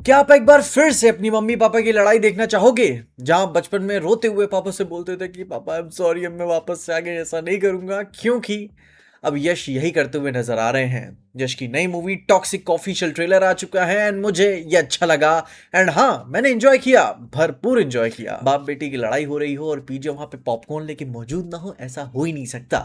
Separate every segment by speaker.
Speaker 1: क्या आप एक बार फिर से अपनी मम्मी पापा की लड़ाई देखना चाहोगे? जहां बचपन में रोते हुए पापा से बोलते थे कि पापा आई एम सॉरी, अब मैं वापस से आगे ऐसा नहीं करूंगा, क्योंकि अब यश यही करते हुए नजर आ रहे हैं। यश की नई मूवी टॉक्सिक का ऑफिशियल ट्रेलर आ चुका है एंड मुझे ये अच्छा लगा। एंड हाँ, मैंने एंजॉय किया, भरपूर एंजॉय किया। बाप बेटी की लड़ाई हो रही हो और पीजे वहां पे पॉपकॉर्न लेके मौजूद ना हो, ऐसा हो ही नहीं सकता।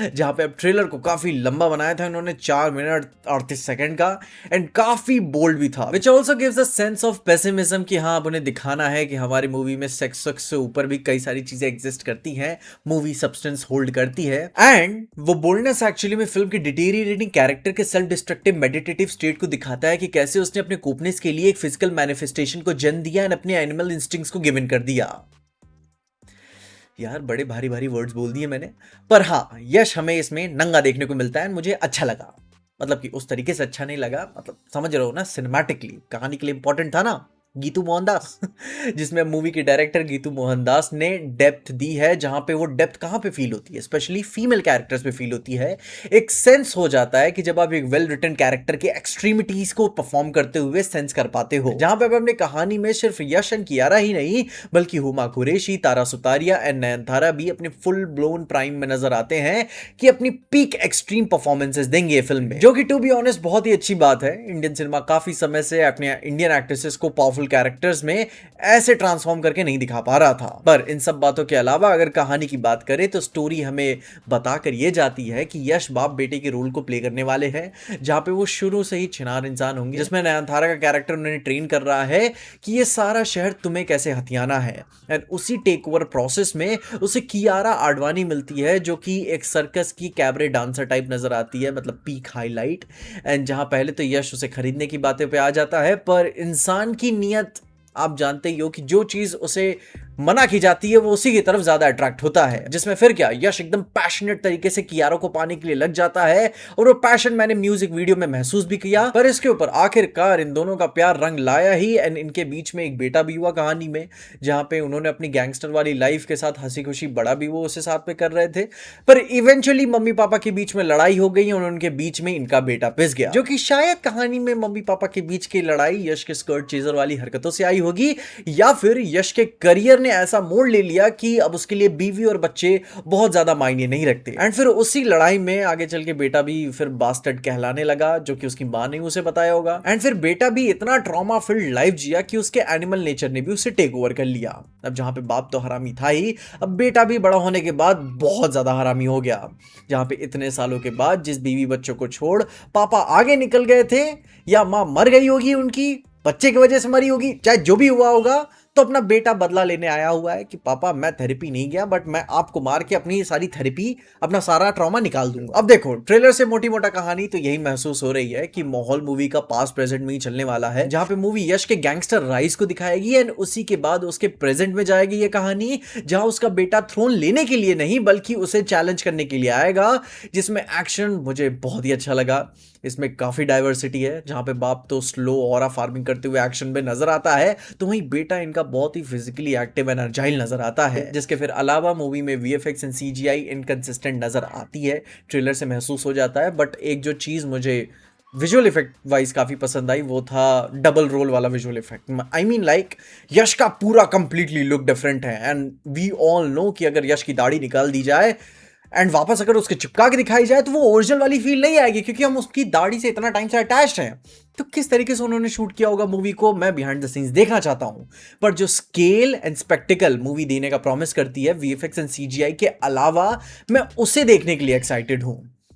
Speaker 1: जहां पे अब ट्रेलर को काफी लंबा बनाया था इन्होंने, 4 मिनट 38 सेकंड का, एंड काफी बोल्ड भी था, which also gives a sense of pessimism कि हाँ, अब उन्हें दिखाना है कि हमारी मूवी में सेक्स से ऊपर भी कई सारी चीजें एग्जिस्ट करती हैं, मूवी सब्सटेंस होल्ड करती है। एंड वो बोल्डनेस एक्चुअली में फिल्म के डिटेरिएटिंग कैरेक्टर के सेल्फ डिस्ट्रक्टिव मेडिटेटिव स्टेट को दिखाता है कि कैसे उसने अपने कोपनेस के लिए एक फिजिकल मैनिफेस्टेशन को जन्म दिया एंड अपने एनिमल इंस्टिंक्ट्स को गिवन कर दिया। यार, बड़े भारी भारी वर्ड्स बोल दिए मैंने, पर हाँ, यश हमें इसमें नंगा देखने को मिलता है, मुझे अच्छा लगा। मतलब कि उस तरीके से अच्छा नहीं लगा, मतलब समझ रहे हो ना, सिनेमैटिकली कहानी के लिए इंपॉर्टेंट था ना गीतू मोहनदास जिसमें मूवी के डायरेक्टर गीतू मोहनदास ने डेप्थ दी है, जहां पे वो डेप्थ कहां पे फील होती है, स्पेशली फीमेल कैरेक्टर्स पे फील होती है। एक सेंस हो जाता है कि जब आप एक वेल रिटन कैरेक्टर के एक्सट्रीमिटीज को परफॉर्म करते हुए सेंस कर पाते हो, जहां पे आप अपने कहानी में सिर्फ यश एंड कियारा ही नहीं, बल्कि हुमा कुरैशी, तारा सुतारिया एंड नयनतारा भी अपने फुल ब्लोन प्राइम में नजर आते हैं कि अपनी पीक एक्सट्रीम परफॉर्मेंसेस देंगे ये फिल्म में, जो कि टू बी ऑनेस्ट बहुत ही अच्छी बात है। इंडियन सिनेमा काफी समय से अपने इंडियन एक्ट्रेसेस को पावरफुल कैरेक्टर्स में ऐसे ट्रांसफॉर्म करके नहीं दिखा पा रहा था। पर इन सब बातों के अलावा अगर कहानी की बात करें तो स्टोरी हमें बताकर यह जाती है कि यश बाप बेटे के रोल को प्ले करने वाले हैं, जहां पे वो शुरू से ही छिनार इंसान होंगे, जिसमें नयनतारा का कैरेक्टर उन्होंने ट्रेन कर रहा है कि ये सारा शहर तुम्हें कैसे हथियाना है। एंड उसी टेक ओवर प्रोसेस में उसे कियारा आडवाणी मिलती है, जो कि एक सर्कस की कैबरे डांसर टाइप नजर आती है, मतलब पीक हाईलाइट। एंड जहां पहले तो यश उसे खरीदने की बातें पे आ जाता है, पर इंसान की नियत आप जानते ही हो कि जो चीज उसे मना की जाती है वो उसी की तरफ ज्यादा अट्रैक्ट होता है, जिसमें फिर क्या, यश एकदम पैशनेट तरीके से कियारा को पाने के लिए लग जाता है, और वो पैशन मैंने म्यूजिक वीडियो में महसूस भी किया। पर इसके ऊपर आखिरकार इन दोनों का प्यार रंग लाया ही, एंड इनके बीच में एक बेटा भी हुआ कहानी में, जहां पे उन्होंने अपनी गैंगस्टर वाली लाइफ के साथ हंसी खुशी बड़ा भी वो उसे साथ में कर रहे थे। पर इवेंचुअली मम्मी पापा के बीच में लड़ाई हो गई और उनके बीच में इनका बेटा पिस गया, जो कि शायद कहानी में मम्मी पापा के बीच की लड़ाई यश के स्कर्ट चेजर वाली हरकतों से आई होगी, या फिर यश के करियर ने ऐसा मोड़ ले लिया कि अब उसके लिए बीवी और बच्चे बहुत ज्यादा मायने नहीं रखते। एंड फिर उसी लड़ाई में आगे चल के बेटा भी फिर बास्टर्ड कहलाने लगा, जो कि उसकी मां ने उसे बताया होगा। एंड फिर बेटा भी इतना ट्रॉमा फिल्ड लाइफ जिया कि उसके एनिमल नेचर ने भी उसे टेक ओवर कर लिया। अब जहां पे बाप तो हरामी था ही, अब बेटा भी बड़ा होने के बाद बहुत ज्यादा हरामी हो गया, जहां पे इतने सालों के बाद जिस बीवी बच्चों को छोड़ पापा आगे निकल गए थे, या मां मर गई होगी, उनकी बच्चे की वजह से मरी होगी, चाहे जो भी हुआ होगा, तो अपना बेटा बदला लेने आया हुआ है कि पापा मैं थेरेपी नहीं गया, बट मैं आपको मार के अपनी सारी थेरेपी, अपना सारा ट्रॉमा निकाल दूंगा। अब देखो, ट्रेलर से मोटी मोटा कहानी तो यही महसूस हो रही है कि माहौल मूवी का पास्ट प्रेजेंट में ही चलने वाला है, जहां पे मूवी यश के गैंगस्टर राइज को दिखाएगी एंड उसी के बाद उसके प्रेजेंट में जाएगी ये कहानी, जहां उसका बेटा थ्रोन लेने के लिए नहीं बल्कि उसे चैलेंज करने के लिए आएगा, जिसमें एक्शन मुझे बहुत ही अच्छा लगा। इसमें काफी डाइवर्सिटी है, जहां पे बाप तो स्लो ऑरा फार्मिंग करते हुए एक्शन में नजर आता है, तो वहीं बेटा इनका बहुत ही फिजिकली एक्टिव एंड अर्जाइल नजर आता है, जिसके फिर अलावा मूवी में वीएफएक्स एंड सीजीआई इनकंसिस्टेंट नजर आती है, ट्रेलर से महसूस हो जाता है। बट एक जो चीज मुझे विजुअल इफेक्ट वाइज काफी पसंद आई वो था डबल रोल वाला visual effect. I mean like Yash का पूरा कंप्लीटली लुक डिफरेंट है, एंड वी ऑल नो कि अगर यश की दाढ़ी निकाल दी जाए एंड वापस अगर उसके चिपका के दिखाई जाए तो वो ओरिजिनल वाली फील नहीं आएगी, क्योंकि हम उसकी दाढ़ी से इतना टाइम से अटैच्ड हैं। तो किस तरीके से उन्होंने शूट किया होगा मूवी को, मैं बिहाइंड द सीन्स देखना चाहता हूं। पर जो स्केल एंड स्पेक्टिकल मूवी देने का प्रॉमिस करती है वीएफएक्स एंड सीजीआई के अलावा, मैं उसे देखने के लिए एक्साइटेड हूं,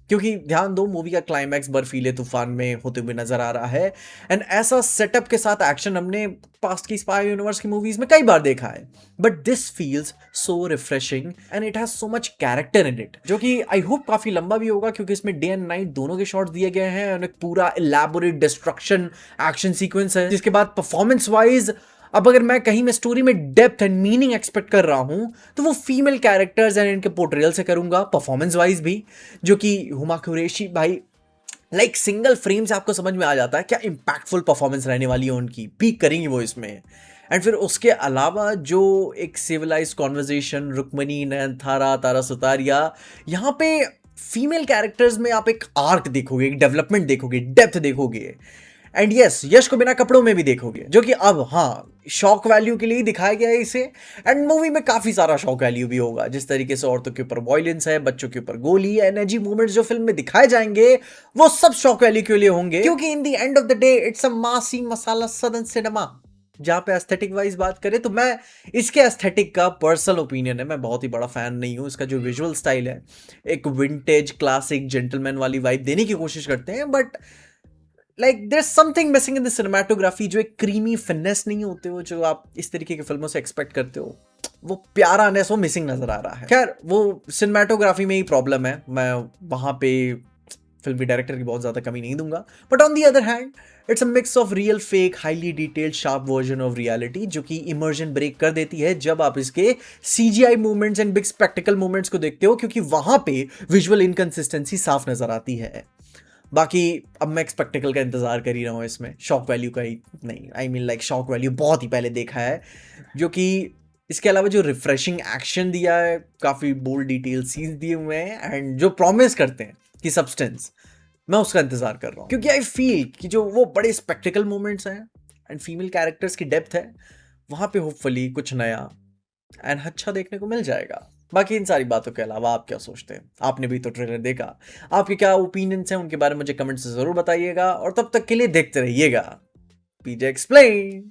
Speaker 1: क्योंकि ध्यान दो, मूवी का क्लाइमैक्स बर्फीले तूफान में होते हुए नजर आ रहा है, एंड ऐसा सेटअप के साथ एक्शन हमने पास्ट की स्पाई यूनिवर्स की मूवीज में कई बार देखा है, but this feels so refreshing and it has so much character in it, जो कि आई होप काफी लंबा भी होगा, क्योंकि इसमें डे एंड नाइट दोनों के शॉट्स दिए गए हैं और एक पूरा इलैबोरेट डिस्ट्रक्शन एक्शन सीक्वेंस है, जिसके बाद परफॉर्मेंस वाइज अब अगर मैं कहीं में स्टोरी में डेप्थ एंड मीनिंग एक्सपेक्ट कर रहा हूं तो वो फीमेल कैरेक्टर्स एंड इनके पोर्ट्रेयल से करूंगा, परफॉर्मेंस वाइज भी, जो कि हुमा कुरैशी भाई लाइक सिंगल फ्रेम से आपको समझ में आ जाता है क्या इंपैक्टफुल परफॉर्मेंस रहने वाली है उनकी, पीक करेंगी वो इसमें। एंड फिर उसके अलावा जो एक सिविलाइज्ड कॉन्वर्जेशन, रुक्मणी, नयनतारा, तारा सुतारिया, यहाँ पे फीमेल कैरेक्टर्स में आप एक आर्क देखोगे, एक डेवलपमेंट देखोगे, डेप्थ देखोगे, एंड यस, यश को बिना कपड़ों में भी देखोगे, जो कि अब हाँ शॉक वैल्यू के लिए ही दिखाया गया है इसे। एंड मूवी में काफी सारा शॉक वैल्यू भी होगा, जिस तरीके से औरतों के ऊपर वायलेंस है, बच्चों के ऊपर गोली, एनर्जी मूवमेंट्स जो फिल्म में दिखाए जाएंगे वो सब शॉक वैल्यू के लिए होंगे, क्योंकि in the end of the day it's a मासी मसाला सदन सिनेमा। जहां पे एस्थेटिक वाइज बात करें तो मैं इसके एस्थेटिक का पर्सनल ओपिनियन है, मैं बहुत ही बड़ा फैन नहीं हूं। इसका जो विजुअल स्टाइल है एक विंटेज क्लासिक जेंटलमैन वाली वाइब देने की कोशिश करते हैं, but like there something missing in the cinematography. जो एक क्रीमी फिनेस नहीं होते हो जो आप इस तरीके की फिल्मों से एक्सपेक्ट करते हो, वो प्यारानेस वो मिसिंग नजर आ रहा है। खैर वो सिनेमाटोग्राफी में ही प्रॉब्लम है, मैं वहां पे फिल्मी डायरेक्टर की बहुत ज्यादा कमी नहीं दूंगा। But on the other hand it's a mix of real fake highly detailed sharp version of reality, जो कि इमर्जन ब्रेक कर देती है जब आप इसके CGI movements and big spectacled movements को देखते हो, क्योंकि वहां पे विजुअल इनकंसिस्टेंसी साफ नजर आती है। बाकी अब मैं स्पेक्टिकल का इंतजार कर ही रहा हूँ, इसमें शॉक वैल्यू का ही नहीं, आई मीन लाइक शॉक वैल्यू बहुत ही पहले देखा है, जो कि इसके अलावा जो रिफ्रेशिंग एक्शन दिया है, काफ़ी बोल्ड डिटेल सीन्स दिए हुए हैं, एंड जो प्रॉमिस करते हैं कि सब्सटेंस, मैं उसका इंतजार कर रहा हूँ, क्योंकि आई फील कि जो वो बड़े स्पेक्टिकल मोमेंट्स हैं एंड फीमेल कैरेक्टर्स की डेप्थ है, वहाँ पे होपफुली कुछ नया एंड अच्छा देखने को मिल जाएगा। बाकी इन सारी बातों के अलावा आप क्या सोचते हैं? आपने भी तो ट्रेलर देखा, आपके क्या ओपिनियंस हैं उनके बारे में मुझे कमेंट से जरूर बताइएगा, और तब तक के लिए देखते रहिएगा पीजे एक्सप्लेन।